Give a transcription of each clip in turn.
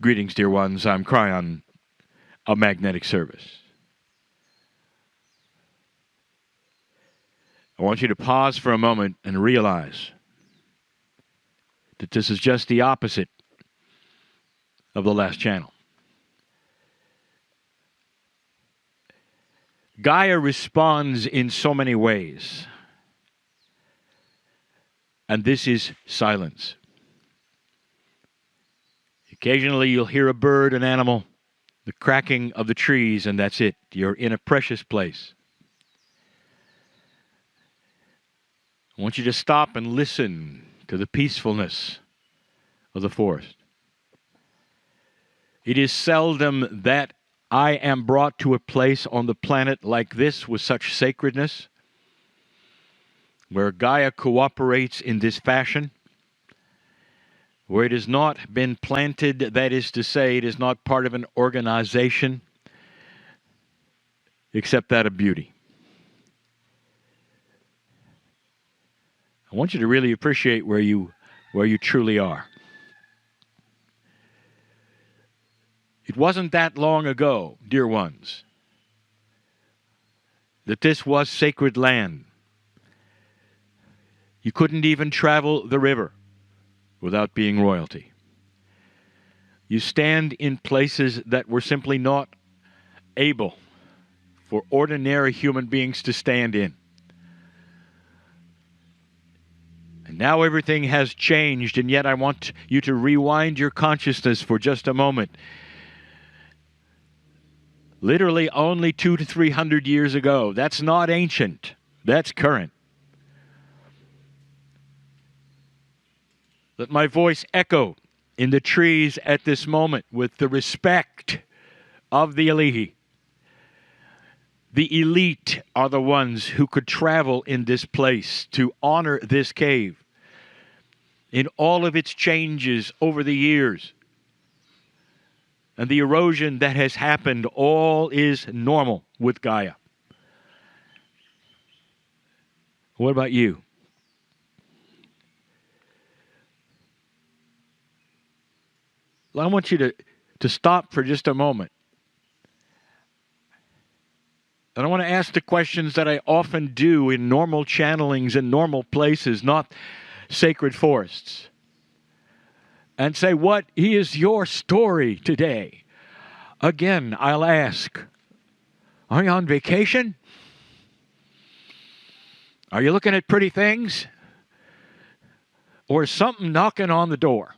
Greetings, dear ones. I'm Cryon of Magnetic Service. I want you to pause for a moment and realize that this is just the opposite of the last channel. Gaia responds in so many ways, and this is silence. Occasionally you'll hear a bird, an animal, the cracking of the trees, and that's it. You're in a precious place. I want you to stop and listen to the peacefulness of the forest. It is seldom that I am brought to a place on the planet like this with such sacredness, where Gaia cooperates in this fashion, where it has not been planted, that is to say, it is not part of an organization, except that of beauty. I want you to really appreciate where you truly are. It wasn't that long ago, dear ones, that this was sacred land. You couldn't even travel the river without being royalty. You stand in places that were simply not able for ordinary human beings to stand in. And now everything has changed, and yet I want you to rewind your consciousness for just a moment. Literally only 200 to 300 years ago. That's not ancient. That's current. Let my voice echo in the trees at this moment with the respect of the Alihi. The elite are the ones who could travel in this place to honor this cave in all of its changes over the years. And the erosion that has happened, all is normal with Gaia. What about you? I want you to stop for just a moment. And I want to ask the questions that I often do in normal channelings in normal places, not sacred forests. And say, what is your story today? Again, I'll ask, are you on vacation? Are you looking at pretty things? Or is something knocking on the door?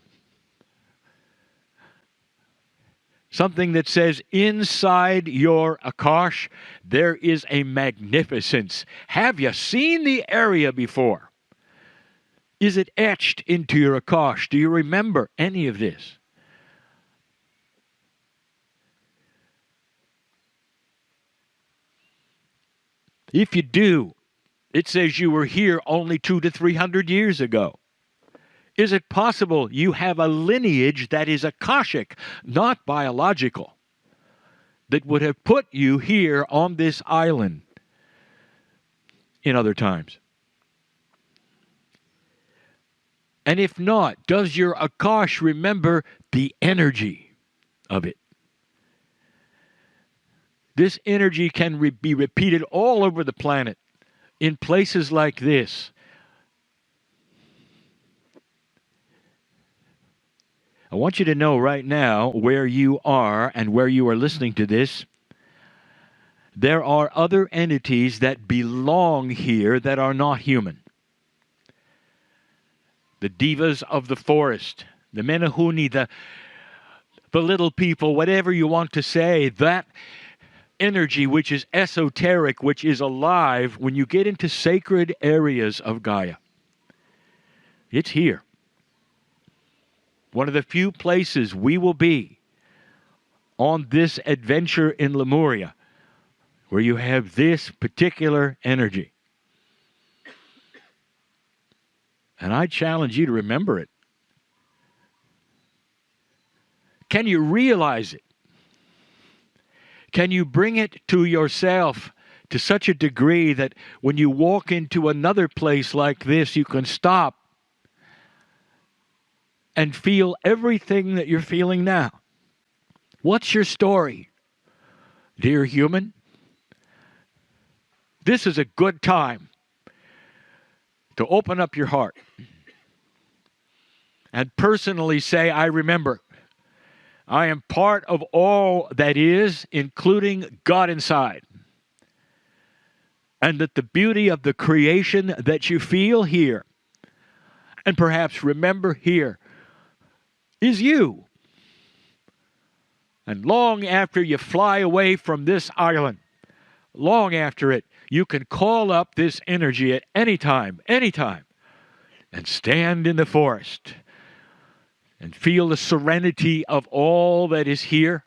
Something that says, inside your Akash, there is a magnificence. Have you seen the area before? Is it etched into your Akash? Do you remember any of this? If you do, it says you were here only 200 to 300 years ago. Is it possible you have a lineage that is Akashic, not biological, that would have put you here on this island in other times? And if not, does your Akash remember the energy of it? This energy can be repeated all over the planet in places like this. I want you to know right now where you are and where you are listening to this. There are other entities that belong here that are not human. The divas of the forest, the Menehune, the little people, whatever you want to say, that energy which is esoteric, which is alive, when you get into sacred areas of Gaia, it's here. One of the few places we will be on this adventure in Lemuria where you have this particular energy. And I challenge you to remember it. Can you realize it? Can you bring it to yourself to such a degree that when you walk into another place like this, you can stop and feel everything that you're feeling now? What's your story, dear human? This is a good time to open up your heart and personally say, I remember. I am part of all that is, including God inside. And that the beauty of the creation that you feel here, and perhaps remember here, is you. And long after you fly away from this island, long after it, you can call up this energy at any time, and stand in the forest and feel the serenity of all that is here,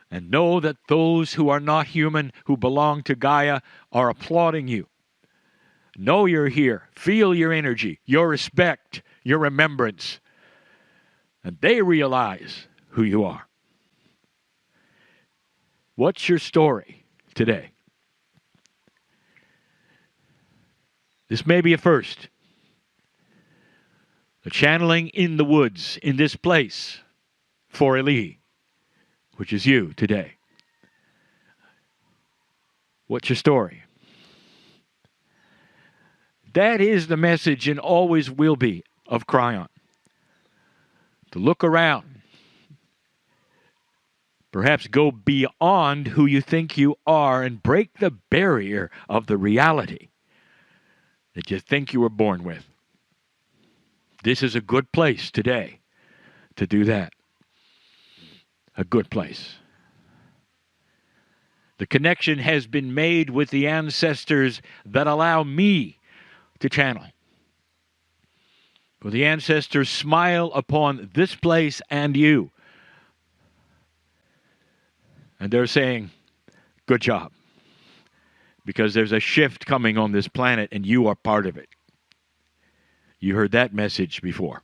and know that those who are not human, who belong to Gaia, are applauding you. Know you're here. Feel your energy, your respect, your remembrance. And they realize who you are. What's your story today? This may be a first. A channeling in the woods, in this place, for Elihi, which is you today. What's your story? That is the message and always will be of Kryon. To look around. Perhaps go beyond who you think you are and break the barrier of the reality that you think you were born with. This is a good place today to do that. A good place. The connection has been made with the ancestors that allow me to channel. For the ancestors smile upon this place and you. And they're saying, good job. Because there's a shift coming on this planet and you are part of it. You heard that message before.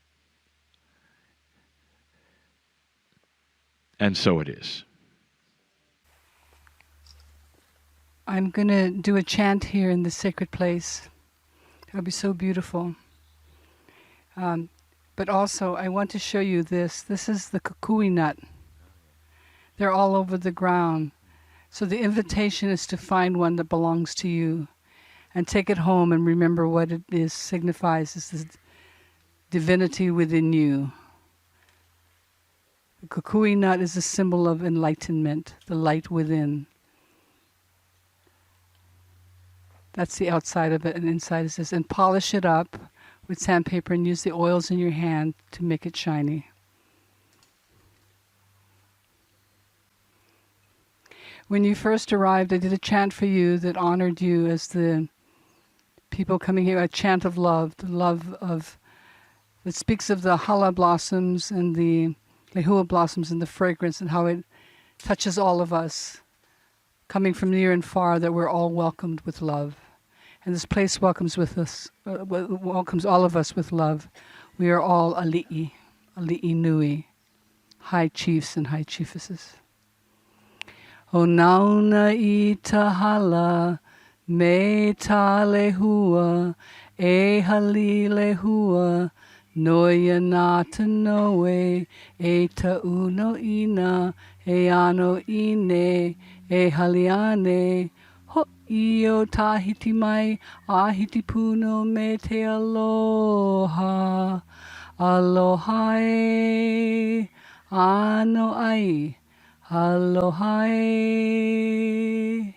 And so it is. I'm going to do a chant here in the sacred place. It'll be so beautiful. But also, I want to show you this. This is the kukui nut. They're all over the ground. So the invitation is to find one that belongs to you and take it home and remember what it is, signifies is the divinity within you. The kukui nut is a symbol of enlightenment, the light within. That's the outside of it, and inside is this. And polish it up with sandpaper and use the oils in your hand to make it shiny. When you first arrived, I did a chant for you that honored you as the people coming here, a chant of love, the love of, that speaks of the hala blossoms and the lehua blossoms and the fragrance and how it touches all of us, coming from near and far, that we're all welcomed with love. And this place welcomes welcomes all of us with love. We are all ali'i nui, high chiefs and high chiefesses. O nauna I tahala, me ta lehua, e hali lehua, noia nata noe, e ta uno ina, e ano ine, e haliane, ho io tahiti mai, ahiti puno me te aloha, aloha e, ano ai, aloha e.